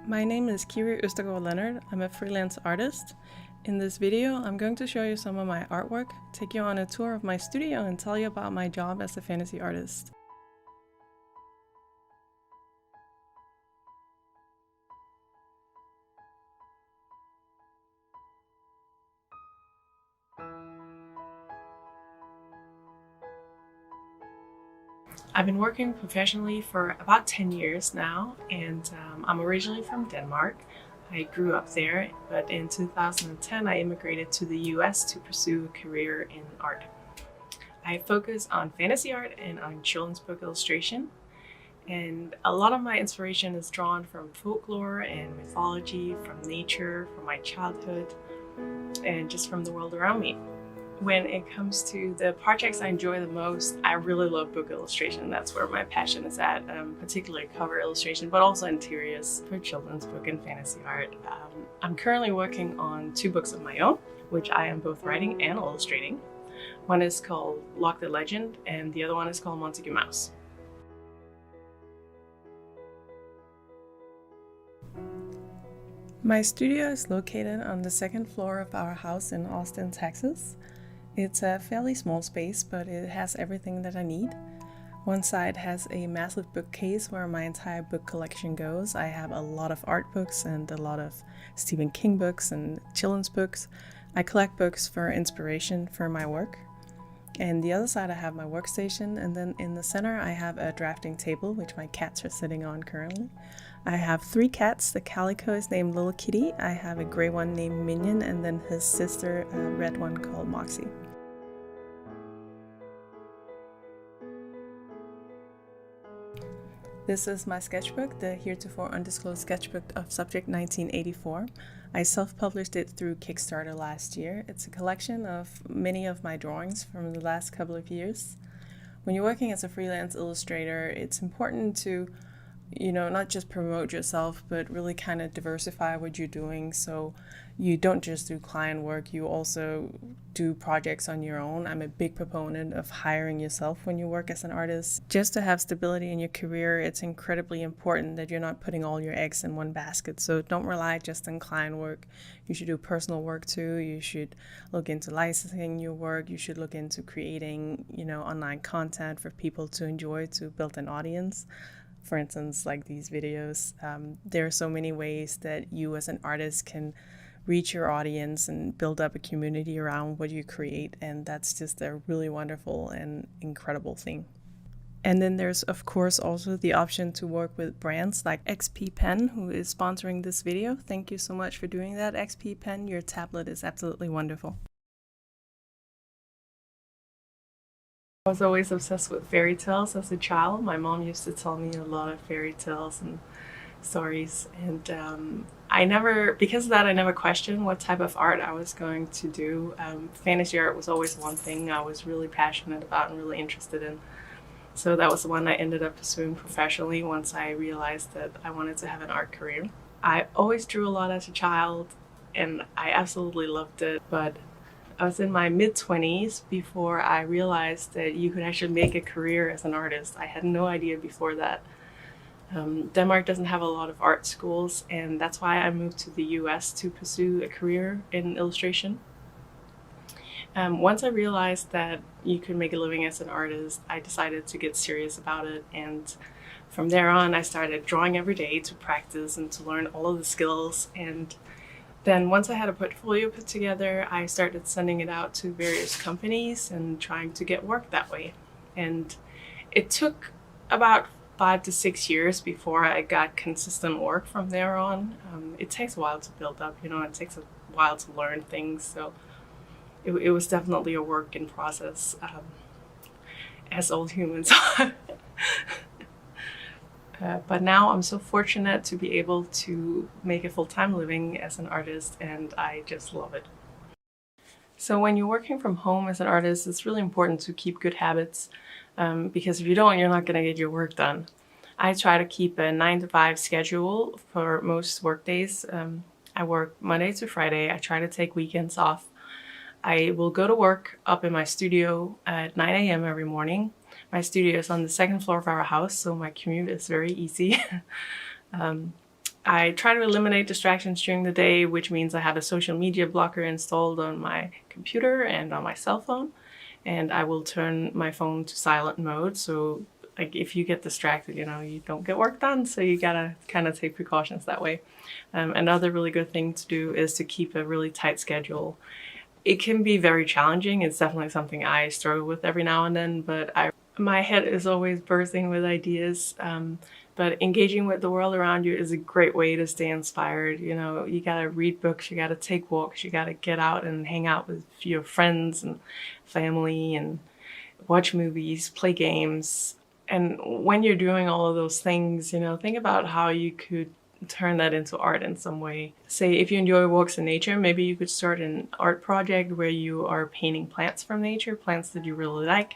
My name is Kiri Eestagaard Leonard. I'm a freelance artist. In this video, I'm going to show you some of my artwork, take you on a tour of my studio, and tell you about my job as a fantasy artist. I've been working professionally for about 10 years now, and I'm originally from Denmark. I grew up there, but in 2010 I immigrated to the US to pursue a career in art. I focus on fantasy art and on children's book illustration, and a lot of my inspiration is drawn from folklore and mythology, from nature, from my childhood, and just from the world around me. When it comes to the projects I enjoy the most, I really love book illustration. That's where my passion is at, particularly cover illustration, but also interiors for children's book and fantasy art. I'm currently working on 2 books of my own, which I am both writing and illustrating. One is called Lock the Legend, and the other one is called Montague Mouse. My studio is located on the 2nd floor of our house in Austin, Texas. It's a fairly small space, but it has everything that I need. One side has a massive bookcase where my entire book collection goes. I have a lot of art books and a lot of Stephen King books and children's books. I collect books for inspiration for my work. And the other side I have my workstation, and then in the center I have a drafting table which my cats are sitting on currently. I have 3 cats. The calico is named Little Kitty, I have a gray one named Minion, and then his sister, a red one called Moxie. This is my sketchbook, the heretofore undisclosed sketchbook of Subject 1984. I self-published it through Kickstarter last year. It's a collection of many of my drawings from the last couple of years. When you're working as a freelance illustrator, it's important to, not just promote yourself, but really kind of diversify what you're doing. So you don't just do client work, you also do projects on your own. I'm a big proponent of hiring yourself when you work as an artist. Just to have stability in your career, it's incredibly important that you're not putting all your eggs in one basket. So don't rely just on client work. You should do personal work too. You should look into licensing your work. You should look into creating, online content for people to enjoy, to build an audience. For instance, like these videos, there are so many ways that you as an artist can reach your audience and build up a community around what you create, and that's just a really wonderful and incredible thing. And then there's of course also the option to work with brands like XP Pen, who is sponsoring this video. Thank you so much for doing that, XP Pen. Your tablet is absolutely wonderful. I was always obsessed with fairy tales as a child. My mom used to tell me a lot of fairy tales and stories, and because of that, I never questioned what type of art I was going to do. Fantasy art was always one thing I was really passionate about and really interested in. So that was the one I ended up pursuing professionally once I realized that I wanted to have an art career. I always drew a lot as a child, and I absolutely loved it, but I was in my mid-20s before I realized that you could actually make a career as an artist. I had no idea before that. Denmark doesn't have a lot of art schools, and that's why I moved to the US to pursue a career in illustration. Once I realized that you could make a living as an artist, I decided to get serious about it, and from there on I started drawing every day to practice and to learn all of the skills. And then once I had a portfolio put together, I started sending it out to various companies and trying to get work that way. And it took about 5 to 6 years before I got consistent work from there on. It takes a while to build up, it takes a while to learn things. So it was definitely a work in process, as all humans are. But now I'm so fortunate to be able to make a full-time living as an artist, and I just love it. So when you're working from home as an artist, it's really important to keep good habits, because if you don't, you're not going to get your work done. I try to keep a 9-to-5 schedule for most work days. I work Monday to Friday. I try to take weekends off. I will go to work up in my studio at 9 a.m. every morning. My studio is on the 2nd floor of our house, so my commute is very easy. I try to eliminate distractions during the day, which means I have a social media blocker installed on my computer and on my cell phone. And I will turn my phone to silent mode. So like if you get distracted, you know, you don't get work done. So you gotta kind of take precautions that way. Another really good thing to do is to keep a really tight schedule. It can be very challenging. It's definitely something I struggle with every now and then, but my head is always bursting with ideas. But engaging with the world around you is a great way to stay inspired. You know, you gotta read books, you gotta take walks, you gotta get out and hang out with your friends and family and watch movies, play games. And when you're doing all of those things, you know, think about how you could turn that into art in some way. Say if you enjoy walks in nature, maybe you could start an art project where you are painting plants from nature, plants that you really like.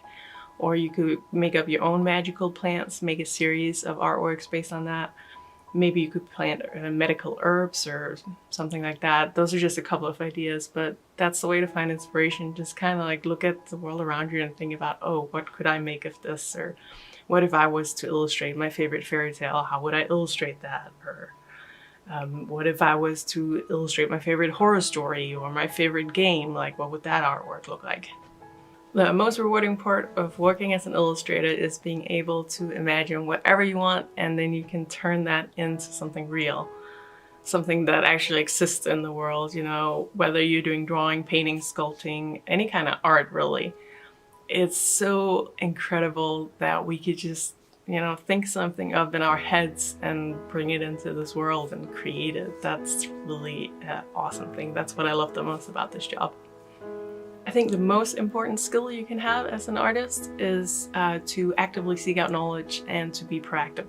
Or you could make up your own magical plants, make a series of artworks based on that. Maybe you could plant medical herbs or something like that. Those are just a couple of ideas, but that's the way to find inspiration. Just kind of like look at the world around you and think about, oh, what could I make of this? Or what if I was to illustrate my favorite fairy tale? How would I illustrate that? Or what if I was to illustrate my favorite horror story or my favorite game? Like, what would that artwork look like? The most rewarding part of working as an illustrator is being able to imagine whatever you want, and then you can turn that into something real. Something that actually exists in the world, you know, whether you're doing drawing, painting, sculpting, any kind of art really. It's so incredible that we could just, you know, think something up in our heads and bring it into this world and create it. That's really an awesome thing. That's what I love the most about this job. I think the most important skill you can have as an artist is to actively seek out knowledge and to be proactive.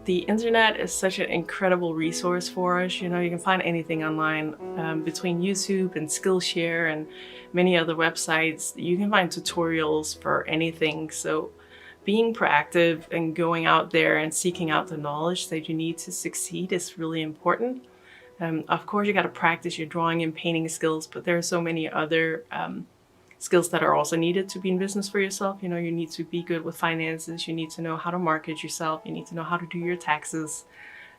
The internet is such an incredible resource for us. You know, you can find anything online between YouTube and Skillshare and many other websites. You can find tutorials for anything. So being proactive and going out there and seeking out the knowledge that you need to succeed is really important. Of course, you got to practice your drawing and painting skills, but there are so many other skills that are also needed to be in business for yourself. You know, you need to be good with finances. You need to know how to market yourself. You need to know how to do your taxes.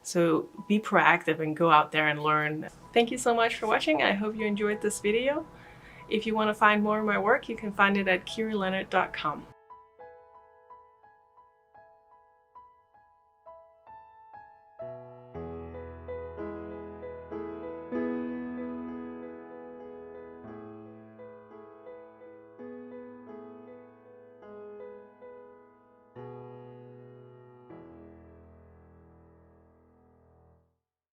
So be proactive and go out there and learn. Thank you so much for watching. I hope you enjoyed this video. If you want to find more of my work, you can find it at kirileonard.com.